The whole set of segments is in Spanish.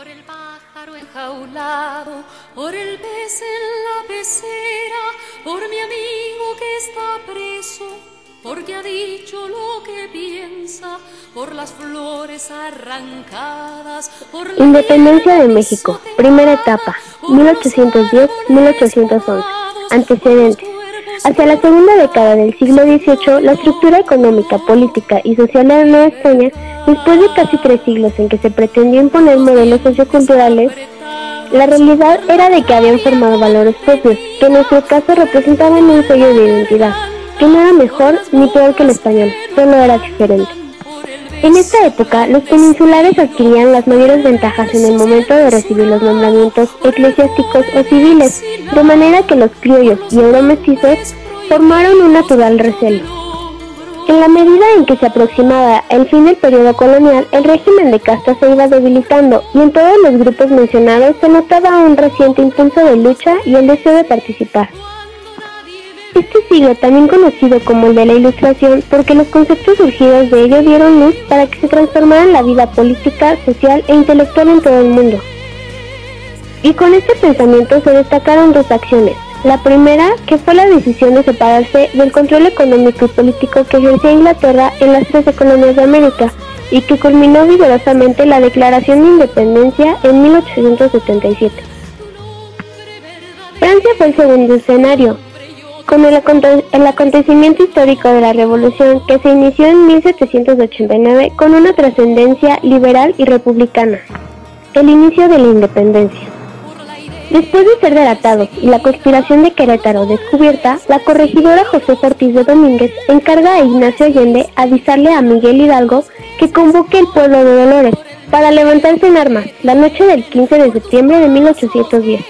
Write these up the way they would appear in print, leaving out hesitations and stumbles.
Por el pájaro enjaulado, por el pez en la pecera, por mi amigo que está preso, porque ha dicho lo que piensa, por las flores arrancadas, por la Independencia de México, primera etapa, 1810-1811. Antecedentes. Hacia la segunda década del siglo XVIII, la estructura económica, política y social de la Nueva España, después de casi 3 siglos en que se pretendió imponer modelos socioculturales, la realidad era de que habían formado valores propios, que en nuestro caso representaban un sello de identidad, que no era mejor ni peor que el español, solo era diferente. En esta época, los peninsulares adquirían las mayores ventajas en el momento de recibir los nombramientos eclesiásticos o civiles, de manera que los criollos y euromestizos formaron un natural recelo. En la medida en que se aproximaba el fin del periodo colonial, el régimen de castas se iba debilitando y en todos los grupos mencionados se notaba un reciente impulso de lucha y el deseo de participar. Este siglo, también conocido como el de la Ilustración, porque los conceptos surgidos de ello dieron luz para que se transformara la vida política, social e intelectual en todo el mundo. Y con este pensamiento se destacaron 2 acciones. La primera, que fue la decisión de separarse del control económico y político que ejercía Inglaterra en las 13 colonias de América, y que culminó vigorosamente la Declaración de Independencia en 1877. Francia fue el segundo escenario, con el acontecimiento histórico de la Revolución, que se inició en 1789 con una trascendencia liberal y republicana, el inicio de la independencia. Después de ser delatados y la conspiración de Querétaro descubierta, la corregidora Josefa Ortiz de Domínguez encarga a Ignacio Allende avisarle a Miguel Hidalgo que convoque el pueblo de Dolores para levantarse en armas la noche del 15 de septiembre de 1810.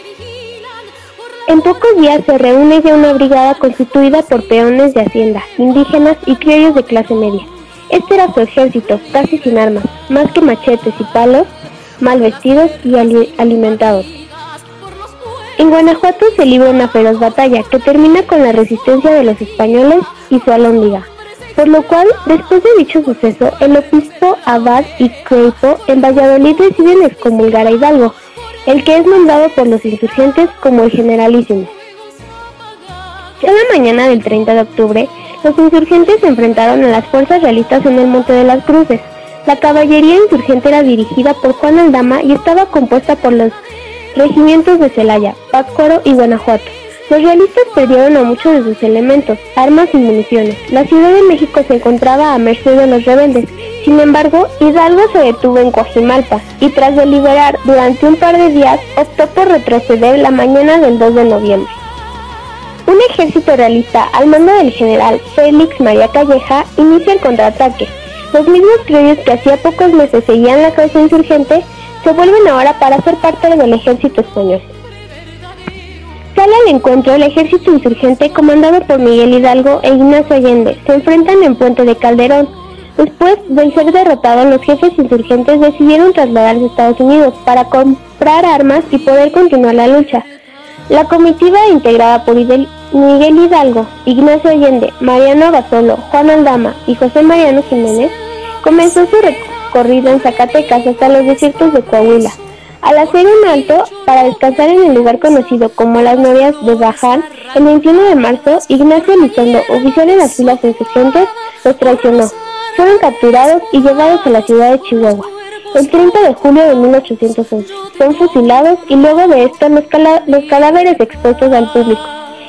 En pocos días se reúne ya una brigada constituida por peones de hacienda, indígenas y criollos de clase media. Este era su ejército, casi sin armas, más que machetes y palos, mal vestidos y alimentados. En Guanajuato se libra una feroz batalla que termina con la resistencia de los españoles y su alhóndiga, por lo cual, después de dicho suceso, el obispo Abad y Crespo en Valladolid deciden excomulgar a Hidalgo, el que es nombrado por los insurgentes como el Generalísimo. Ya la mañana del 30 de octubre, los insurgentes se enfrentaron a las fuerzas realistas en el Monte de las Cruces. La caballería insurgente era dirigida por Juan Aldama y estaba compuesta por los regimientos de Celaya, Pátzcuaro y Guanajuato. Los realistas perdieron a muchos de sus elementos, armas y municiones. La Ciudad de México se encontraba a merced de los rebeldes. Sin embargo, Hidalgo se detuvo en Coajimalpa y tras deliberar durante un par de días, optó por retroceder la mañana del 2 de noviembre. Un ejército realista al mando del general Félix María Calleja inicia el contraataque. Los mismos criollos que hacía pocos meses seguían la causa insurgente se vuelven ahora para ser parte del ejército español. Sale al encuentro el ejército insurgente comandado por Miguel Hidalgo e Ignacio Allende. Se enfrentan en Puente de Calderón. Después de ser derrotados, los jefes insurgentes decidieron trasladarse a Estados Unidos para comprar armas y poder continuar la lucha. La comitiva, integrada por Miguel Hidalgo, Ignacio Allende, Mariano Abasolo, Juan Aldama y José Mariano Jiménez, comenzó su recorrido en Zacatecas hasta los desiertos de Coahuila. Al hacer un alto para descansar en el lugar conocido como las Novias de Baján, el 21 de marzo, Ignacio Elizondo, oficial de las filas insurgentes, los traicionó. Fueron capturados y llevados a la ciudad de Chihuahua. El 30 de julio de 1811, son fusilados y luego de esto los cadáveres expuestos al público,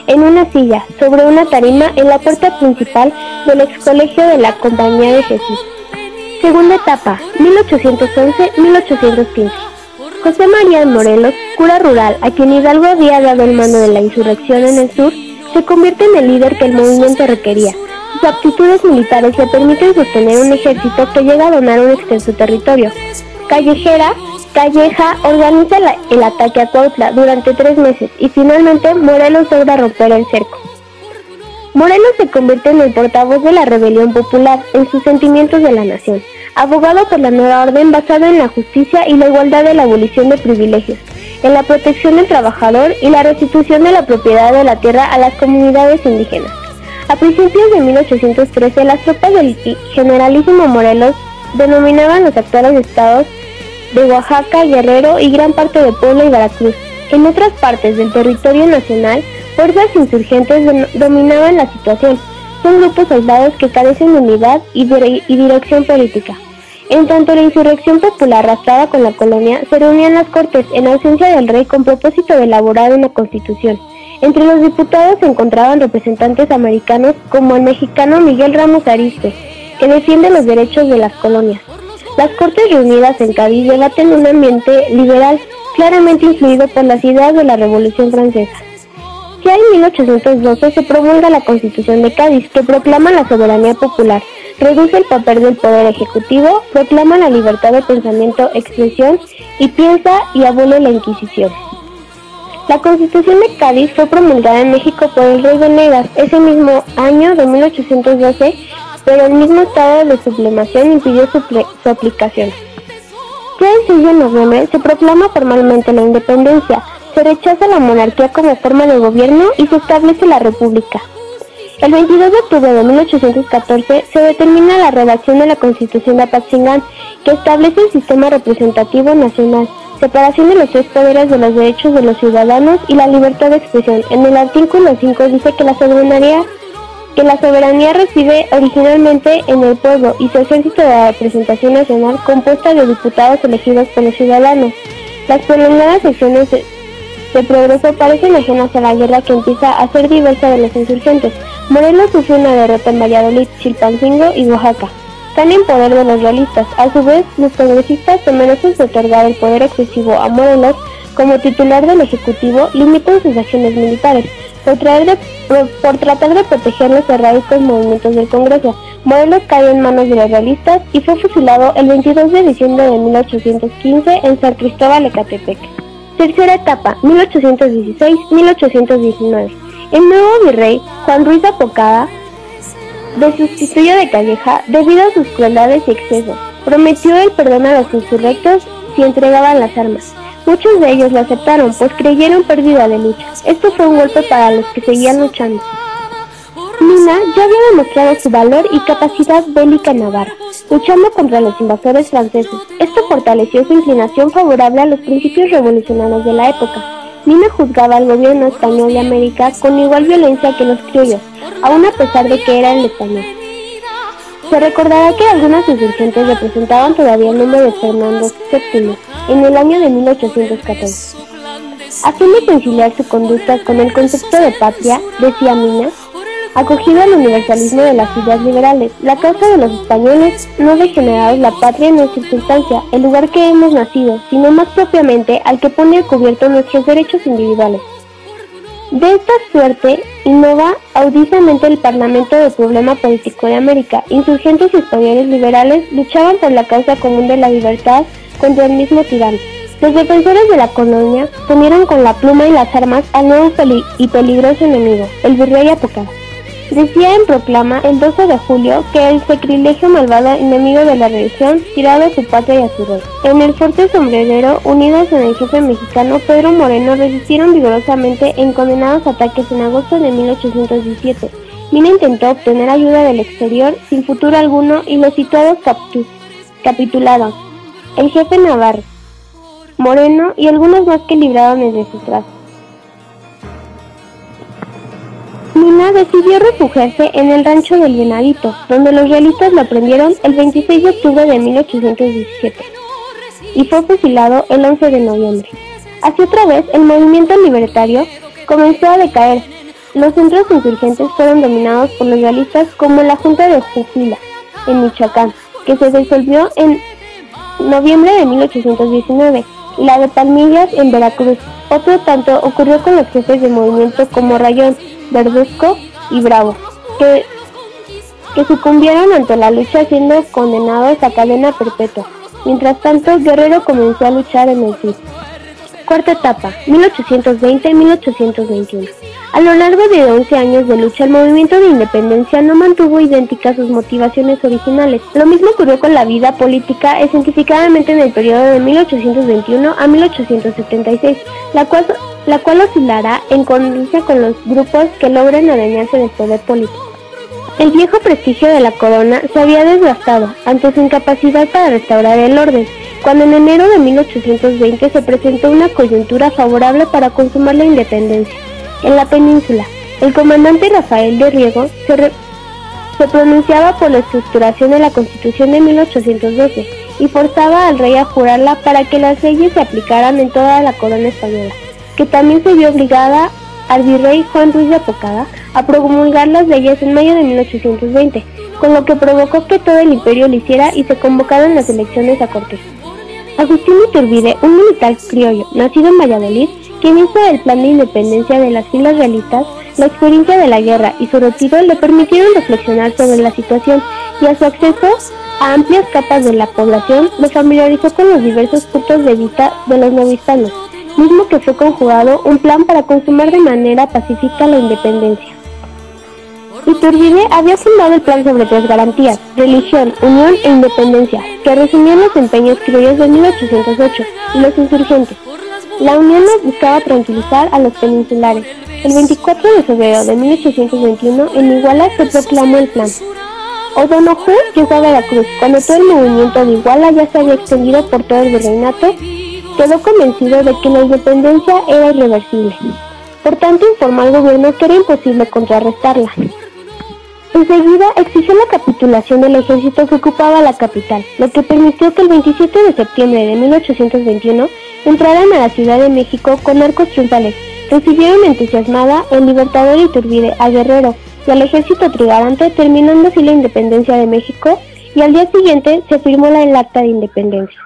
en una silla, sobre una tarima en la puerta principal del excolegio de la Compañía de Jesús. Segunda etapa, 1811-1815. José María de Morelos, cura rural, a quien Hidalgo había dado el mando de la insurrección en el sur, se convierte en el líder que el movimiento requería. Sus aptitudes militares le permiten sostener un ejército que llega a donar un extenso territorio. Calleja organiza el ataque a Cuautla durante 3 meses y finalmente Morelos logra romper el cerco. Morelos se convierte en el portavoz de la rebelión popular en sus sentimientos de la nación, abogado por la nueva orden basada en la justicia y la igualdad de la abolición de privilegios, en la protección del trabajador y la restitución de la propiedad de la tierra a las comunidades indígenas. A principios de 1813, las tropas del Generalísimo Morelos, denominaban los actuales estados de Oaxaca, Guerrero y gran parte de Puebla y Veracruz. En otras partes del territorio nacional, fuerzas insurgentes dominaban la situación. Son grupos aislados que carecen de unidad y dirección política. En tanto la insurrección popular arrastrada con la colonia, se reunían las Cortes en ausencia del rey con propósito de elaborar una constitución. Entre los diputados se encontraban representantes americanos como el mexicano Miguel Ramos Arizpe, que defiende los derechos de las colonias. Las Cortes reunidas en Cádiz debaten un ambiente liberal, claramente influido por las ideas de la Revolución Francesa. Ya en 1812 se promulga la Constitución de Cádiz, que proclama la soberanía popular, reduce el papel del poder ejecutivo, proclama la libertad de pensamiento, expresión y piensa y abole la Inquisición. La Constitución de Cádiz fue promulgada en México por el rey Venegas ese mismo año de 1812, pero el mismo estado de sublevación impidió su aplicación. Ya el 6 de noviembre se proclama formalmente la independencia, se rechaza la monarquía como forma de gobierno y se establece la república. El 22 de octubre de 1814 se determina la redacción de la Constitución de Apatzingán, que establece el sistema representativo nacional, separación de los tres poderes de los derechos de los ciudadanos y la libertad de expresión. En el artículo 5 dice que la soberanía reside originalmente en el pueblo y su ejército de la representación nacional compuesta de diputados elegidos por los ciudadanos. Las prolongadas secciones de progreso parecen ajenas a la guerra que empieza a ser diversa de los insurgentes. Morelos sufre una derrota en Valladolid, Chilpancingo y Oaxaca. Están en poder de los realistas. A su vez, los congresistas, temerosos de otorgar el poder excesivo a Morelos como titular del Ejecutivo, limitan sus acciones militares. Por tratar de proteger los erráticos movimientos del Congreso, Morelos cae en manos de los realistas y fue fusilado el 22 de diciembre de 1815 en San Cristóbal Ecatepec. Tercera etapa, 1816-1819. El nuevo virrey, Juan Ruiz Apocada, destituyó de Calleja debido a sus crueldades y excesos. Prometió el perdón a los insurrectos si entregaban las armas. Muchos de ellos lo aceptaron, pues creyeron pérdida de lucha. Esto fue un golpe para los que seguían luchando. Mina ya había demostrado su valor y capacidad bélica en Navarra, luchando contra los invasores franceses. Esto fortaleció su inclinación favorable a los principios revolucionarios de la época. Mina juzgaba al gobierno español de América con igual violencia que los criollos, aun a pesar de que era el español. Se recordará que algunos insurgentes representaban todavía el nombre de Fernando VII en el año de 1814. A fin de conciliar su conducta con el concepto de patria, decía Mina, acogido al universalismo de las ideas liberales, la causa de los españoles no degenerados la patria no es circunstancia, el lugar que hemos nacido, sino más propiamente al que pone al cubierto nuestros derechos individuales. De esta suerte, innova audazmente el Parlamento del problema político de América. Insurgentes y españoles liberales luchaban por la causa común de la libertad contra el mismo tirano. Los defensores de la colonia se unieron con la pluma y las armas al nuevo y peligroso enemigo, el virrey Apocada. Decía en proclama el 12 de julio que el sacrilegio malvado enemigo de la religión tiraba a su patria y a su rey. En el fuerte Sombrerero, unidos en el jefe mexicano Pedro Moreno, resistieron vigorosamente en condenados ataques en agosto de 1817. Mina intentó obtener ayuda del exterior sin futuro alguno y los situados capitularon. El jefe Navarro, Moreno y algunos más que libraron el desastrazo. Mina decidió refugiarse en el rancho del Venadito, donde los realistas lo prendieron el 26 de octubre de 1817 y fue fusilado el 11 de noviembre. Así otra vez, el movimiento libertario comenzó a decaer. Los centros insurgentes fueron dominados por los realistas, como la Junta de Jujila, en Michoacán, que se disolvió en noviembre de 1819, y la de Palmillas en Veracruz. Otro tanto ocurrió con los jefes de movimiento como Rayón, Verduzco y Bravo, que sucumbieron ante la lucha siendo condenados a cadena perpetua. Mientras tanto, Guerrero comenzó a luchar en el CID. Cuarta etapa, 1820-1821. A lo largo de 11 años de lucha, el movimiento de independencia no mantuvo idénticas sus motivaciones originales. Lo mismo ocurrió con la vida política, específicamente en el periodo de 1821 a 1876, la cual oscilará en concordancia con los grupos que logran adueñarse del poder político. El viejo prestigio de la corona se había desgastado ante su incapacidad para restaurar el orden. cuando en enero de 1820 se presentó una coyuntura favorable para consumar la independencia. En la península, el comandante Rafael de Riego se pronunciaba por la estructuración de la Constitución de 1812 y forzaba al rey a jurarla para que las leyes se aplicaran en toda la corona española, que también se vio obligada al virrey Juan Ruiz de Apocada a promulgar las leyes en mayo de 1820, con lo que provocó que todo el imperio lo hiciera y se convocaran las elecciones a Cortes. Agustín Iturbide, un militar criollo nacido en Valladolid, quien hizo el plan de independencia de las filas realistas, la experiencia de la guerra y su retiro le permitieron reflexionar sobre la situación y a su acceso a amplias capas de la población lo familiarizó con los diversos puntos de vista de los novohispanos, mismo que fue conjugado un plan para consumar de manera pacífica la independencia. Iturbide había fundado el plan sobre tres garantías: religión, unión e independencia, que resumían los empeños criollos de 1808 y los insurgentes. La unión buscaba tranquilizar a los peninsulares. El 24 de febrero de 1821 en Iguala se proclamó el plan. O'Donoghue llegó a Veracruz cuando todo el movimiento de Iguala ya se había extendido por todo el virreinato. Quedó convencido de que la independencia era irreversible. Por tanto, informó al gobierno que era imposible contrarrestarla. Enseguida exigió la capitulación del ejército que ocupaba la capital, lo que permitió que el 27 de septiembre de 1821 entraran a la Ciudad de México con arcos triunfales. Recibieron entusiasmada el libertador Iturbide a Guerrero y al ejército trigarante, terminando así la independencia de México, y al día siguiente se firmó el Acta de Independencia.